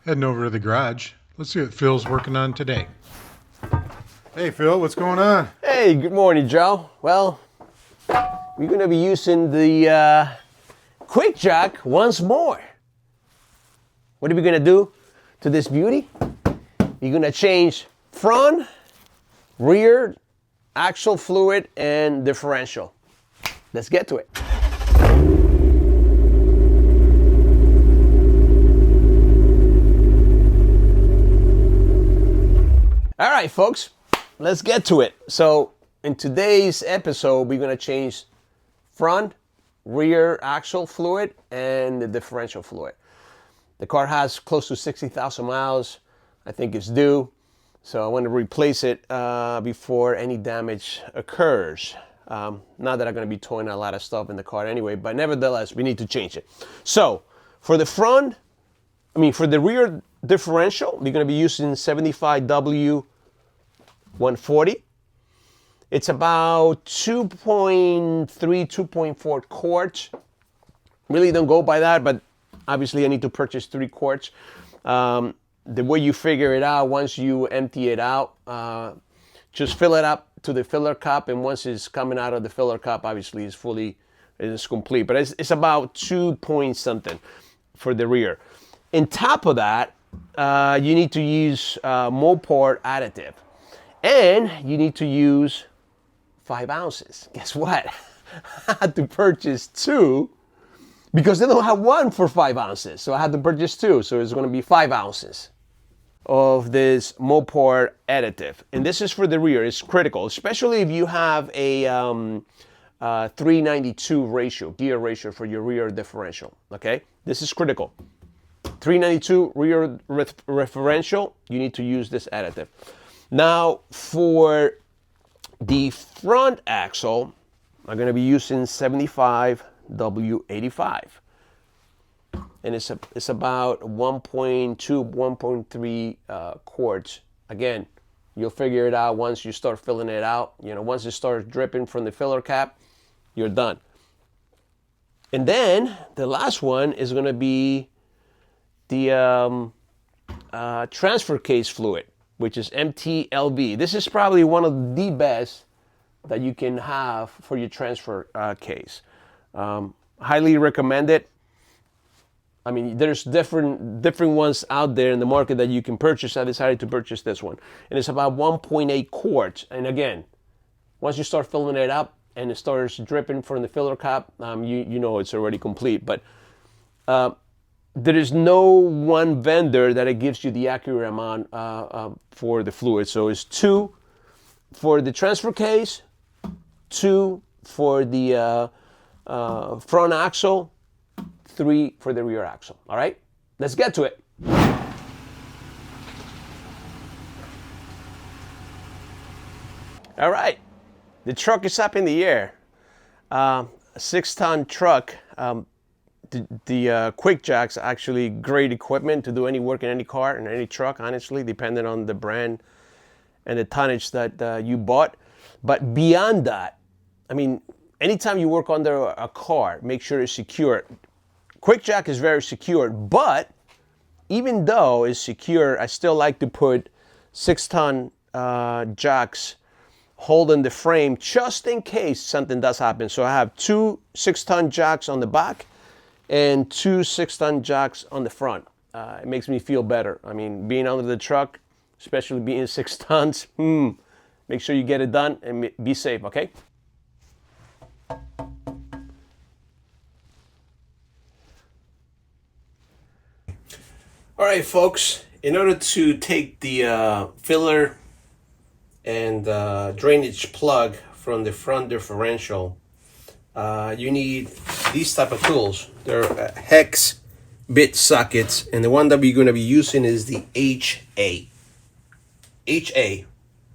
Heading over to the garage. Let's see what Phil's working on today. Hey Phil, what's going on? Hey, good morning, Joe. Well, we're going to be using the QuickJack once more. What are we going to do to this beauty? We're going to change front, rear, axle fluid, and differential. Let's get to it. All right, folks, let's get to it. So in today's episode, we're going to change front, rear axle fluid, and the differential fluid. The car has close to 60,000 miles. I think it's due. So I want to replace it before any damage occurs. Not that I'm going to be towing a lot of stuff in the car anyway, but nevertheless, we need to change it. So for the for the rear differential, we're going to be using 75W 140. It's about 2.3, 2.4 quarts. Really don't go by that, but obviously I need to purchase 3 quarts. The way you figure it out, once you empty it out, just fill it up to the filler cup, and once it's coming out of the filler cup, obviously it's complete. But it's about 2 point something for the rear. On top of that, you need to use Mopar additive, and you need to use 5 ounces. Guess what? I had to purchase 2 because they don't have one for 5 ounces. So I had to purchase 2. So it's going to be 5 ounces of this Mopar additive. And this is for the rear. It's critical, especially if you have a 392 ratio, gear ratio for your rear differential. Okay? This is critical. 392 rear differential, you need to use this additive. Now, for the front axle, I'm going to be using 75W85. And it's about 1.2, 1.3 quarts. Again, you'll figure it out once you start filling it out. You know, once it starts dripping from the filler cap, you're done. And then the last one is going to be the transfer case fluid, which is MTLB. This is probably one of the best that you can have for your transfer case. Highly recommend it. I mean, there's different ones out there in the market that you can purchase. I decided to purchase this one, and it's about 1.8 quarts. And again, once you start filling it up and it starts dripping from the filler cap, you know it's already complete. But there is no one vendor that it gives you the accurate amount for the fluid. So it's 2 for the transfer case, 2 for the front axle, 3 for the rear axle. All right, let's get to it. All right, the truck is up in the air. A 6-ton truck. The QuickJack's actually great equipment to do any work in any car and any truck, honestly, depending on the brand and the tonnage that you bought. But beyond that, I mean, anytime you work under a car, make sure it's secure. QuickJack is very secure, but even though it's secure, I still like to put 6-ton jacks holding the frame just in case something does happen. So I have 2 6-ton jacks on the back and 2 6-ton jacks on the front. It makes me feel better. I mean, being under the truck, especially being 6 tons, make sure you get it done and be safe, okay? All right, folks, in order to take the filler and drainage plug from the front differential, you need these type of tools. They're hex bit sockets, and the one that we're going to be using is the HA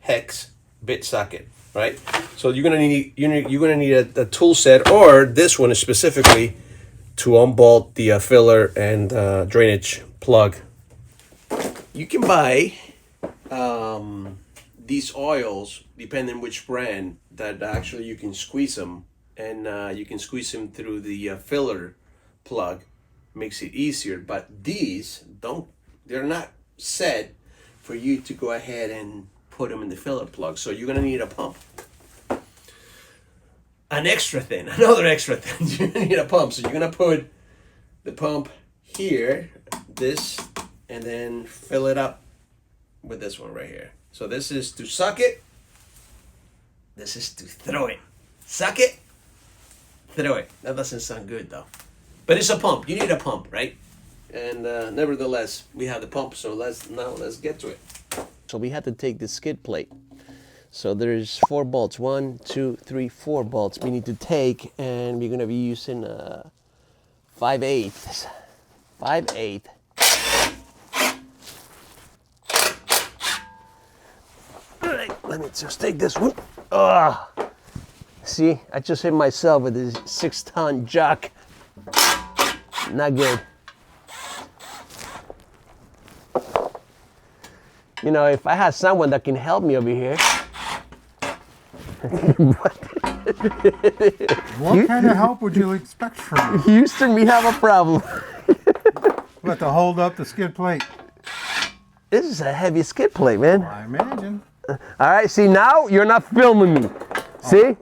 hex bit socket, right? So you're gonna need a tool set, or this one specifically, to unbolt the filler and drainage plug. You can buy these oils, depending which brand, that actually you can squeeze them, and you can squeeze them through the filler plug. Makes it easier. But these they're not set for you to go ahead and put them in the filler plug. So you're gonna need a pump. Another extra thing, you're gonna need a pump. So you're gonna put the pump here, this, and then fill it up with this one right here. So this is to suck it, this is to throw it. Suck it, throw it. That doesn't sound good though. But it's a pump, you need a pump, right? And nevertheless, we have the pump, so let's get to it. So we had to take the skid plate. So there's 4 bolts, 1, 2, 3, 4 bolts we need to take, and we're gonna be using 5/8. 5/8. All right, let me just take this one. See, I just hit myself with this 6-ton jack. Not good. You know, if I had someone that can help me over here. What kind of help would you expect from me? Houston, we have a problem. What, to hold up the skid plate? This is a heavy skid plate, man. I imagine. All right, see, now you're not filming me. See?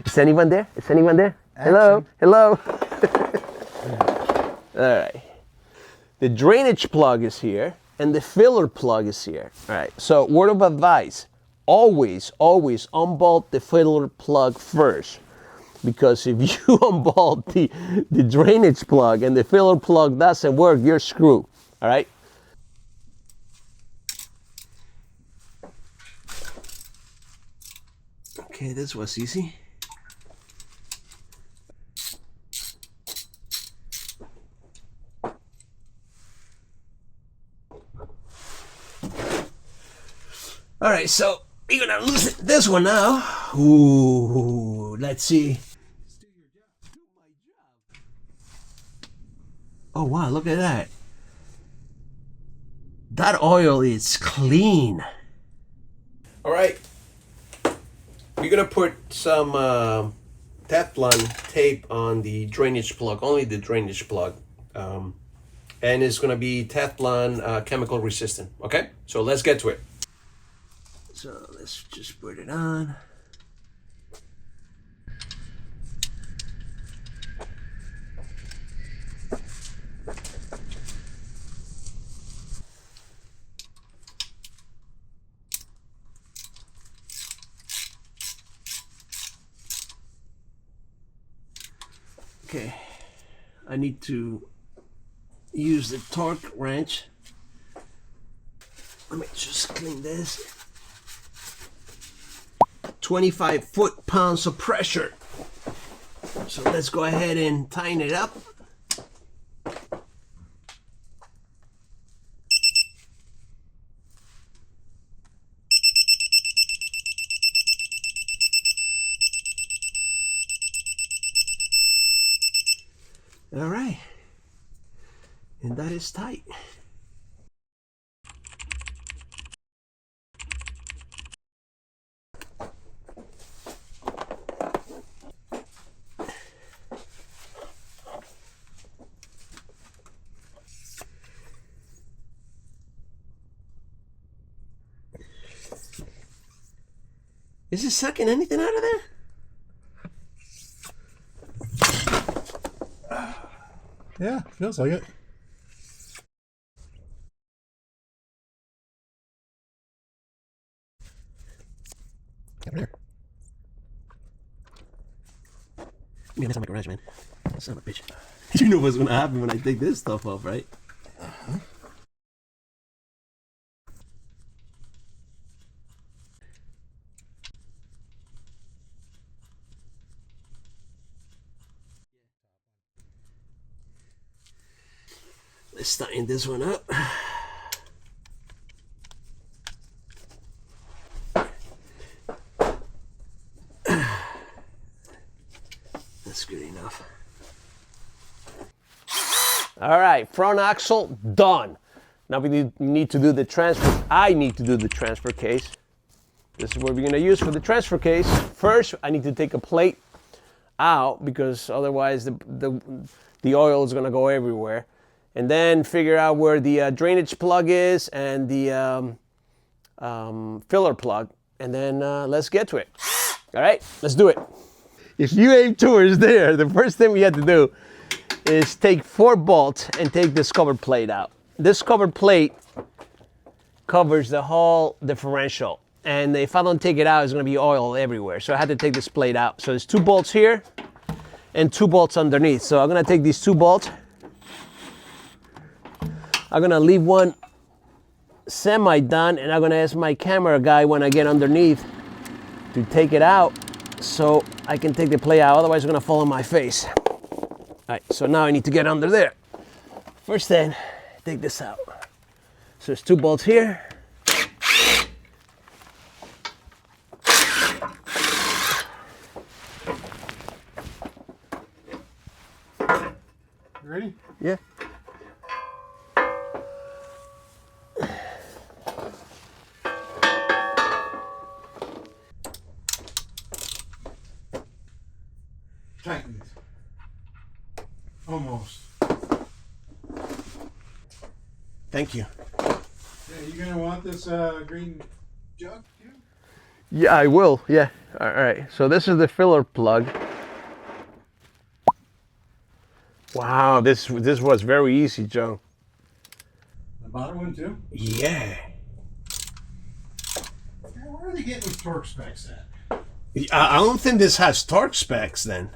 Is anyone there? Is anyone there? Hello? Hello? All right. The drainage plug is here, and the filler plug is here. All right, so word of advice, always unbolt the filler plug first. Because if you unbolt the drainage plug and the filler plug doesn't work, you're screwed, all right? Okay, this was easy. All right, so we're gonna loosen this one now. Ooh, let's see. Oh wow, look at that. That oil is clean. All right, we're gonna put some Teflon tape on the drainage plug, only the drainage plug. And it's gonna be Teflon chemical resistant, okay? So let's get to it. So let's just put it on. Okay, I need to use the torque wrench. Let me just clean this. 25 foot-pounds of pressure. So let's go ahead and tighten it up. All right, and that is tight. Is it sucking anything out of there? Yeah, feels like it. Over there. Man, that's not my garage, man. Son of a bitch. You know what's gonna happen when I take this stuff off, right? Uh-huh. Let's tighten this one up. That's good enough. All right, front axle done. Now we need to do the transfer. I need to do the transfer case. This is what we're gonna use for the transfer case. First, I need to take a plate out because otherwise the oil is gonna go everywhere. and then figure out where the drainage plug is and the filler plug, and then let's get to it. All right, let's do it. If you aim towards there, the first thing we have to do is take 4 bolts and take this cover plate out. This cover plate covers the whole differential, and if I don't take it out, it's going to be oil everywhere. So I had to take this plate out. So there's 2 bolts here and 2 bolts underneath. So I'm going to take these 2 bolts. I'm going to leave one semi done, and I'm going to ask my camera guy when I get underneath to take it out so I can take the plate out. Otherwise, it's going to fall on my face. All right, so now I need to get under there. First thing, take this out. So there's 2 bolts here. You ready? Yeah. Tightened. Almost. Thank you. Yeah, you gonna want this green jug too? Yeah, I will. Yeah. All right. So this is the filler plug. Wow, this was very easy, Joe. The bottom one too? Yeah. Yeah, where are they getting these torque specs at? I don't think this has torque specs then.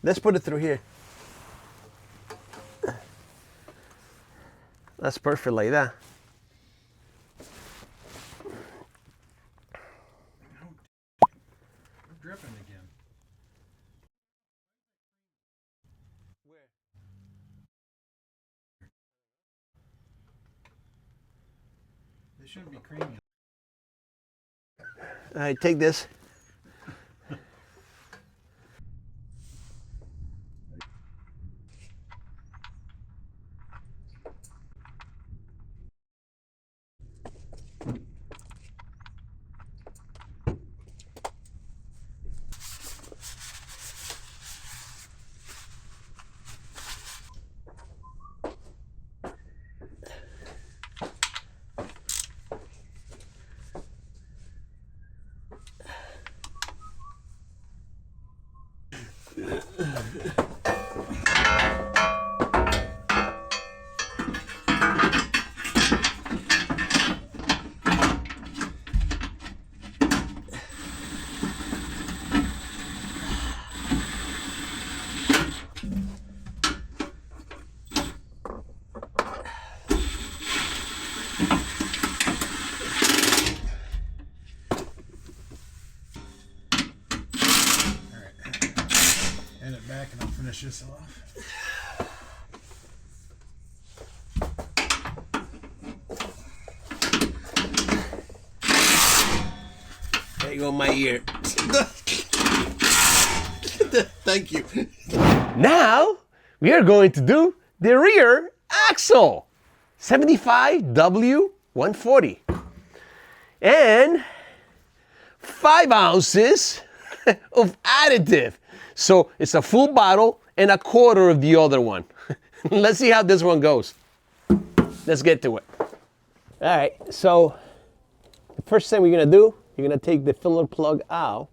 Let's put it through here. That's perfect like that. We're dripping again. Where? They shouldn't be creamy. All right, take this. Back and I'll finish this off. There you go, my ear. Thank you. Now we are going to do the rear axle, 75W140, and 5 ounces of additive. So it's a full bottle and a quarter of the other one. Let's see how this one goes. Let's get to it. All right, so the first thing we're gonna do, you're gonna take the filler plug out,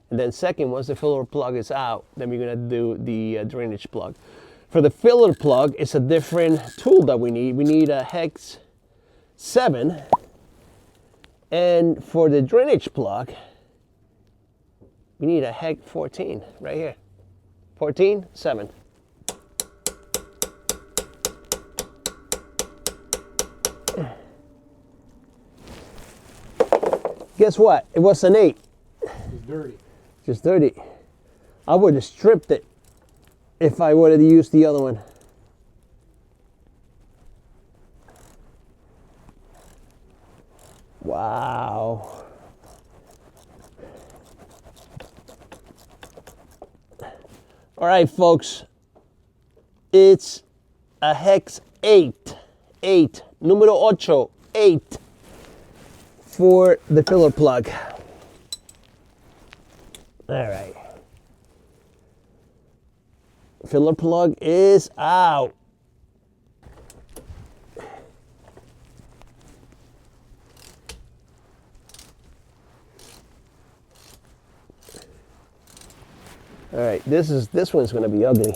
and then second, once the filler plug is out, then we're gonna do the drainage plug. For the filler plug, it's a different tool that we need. We need a hex 7, and for the drainage plug, we need a hex 14 right here. 14, 7. Guess what? It was an 8. It's dirty. Just dirty. I would have stripped it if I would have used the other one. Wow. All right, folks. It's a hex 8. 8. Número 8. 8. For the filler plug. All right. Filler plug is out. All right, this one's going to be ugly.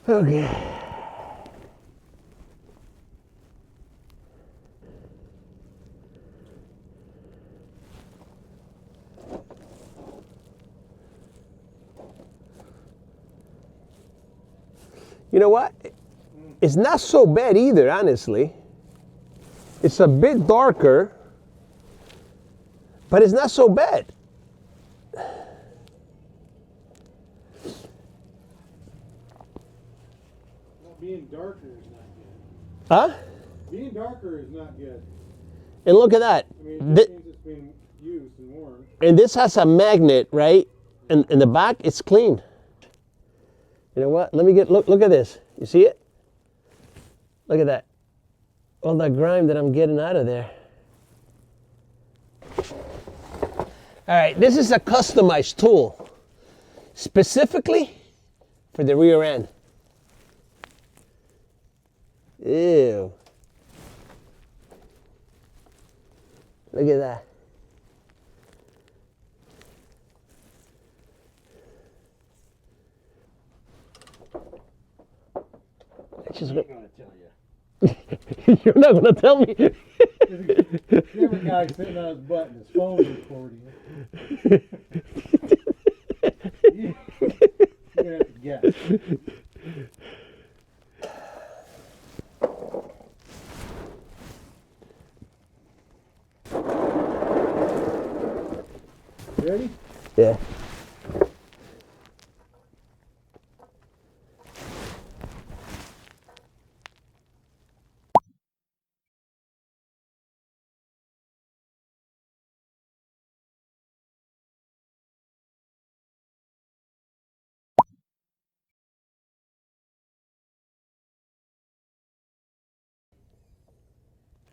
Okay. You know what? It's not so bad either, honestly. It's a bit darker, but it's not so bad. Well, being darker is not good. Huh? Being darker is not good. And look at that. I mean, it just means it's been used and worn. And this has a magnet, right? And in the back, it's clean. You know what? Let me look at this. You see it? Look at that. All that grime that I'm getting out of there. All right, this is a customized tool, specifically for the rear end. Ew. Look at that. I'm not going to tell you. You're not going to tell me. Every guy sitting on his butt and his phone recording. You're going to have to guess. Ready? Yeah.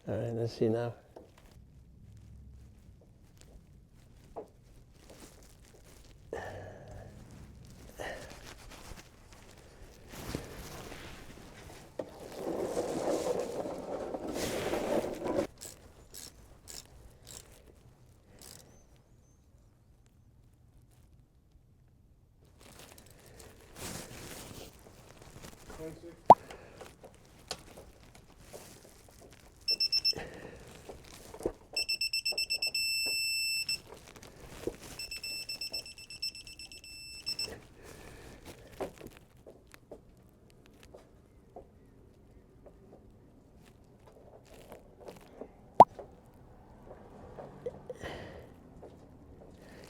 All right, let's see now.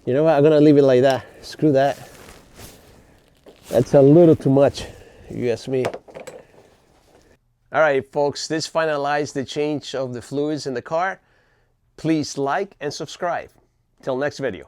You know what? I'm gonna leave it like that. Screw that. That's a little too much, if you ask me. All right, folks, this finalized the change of the fluids in the car. Please like and subscribe. Till next video.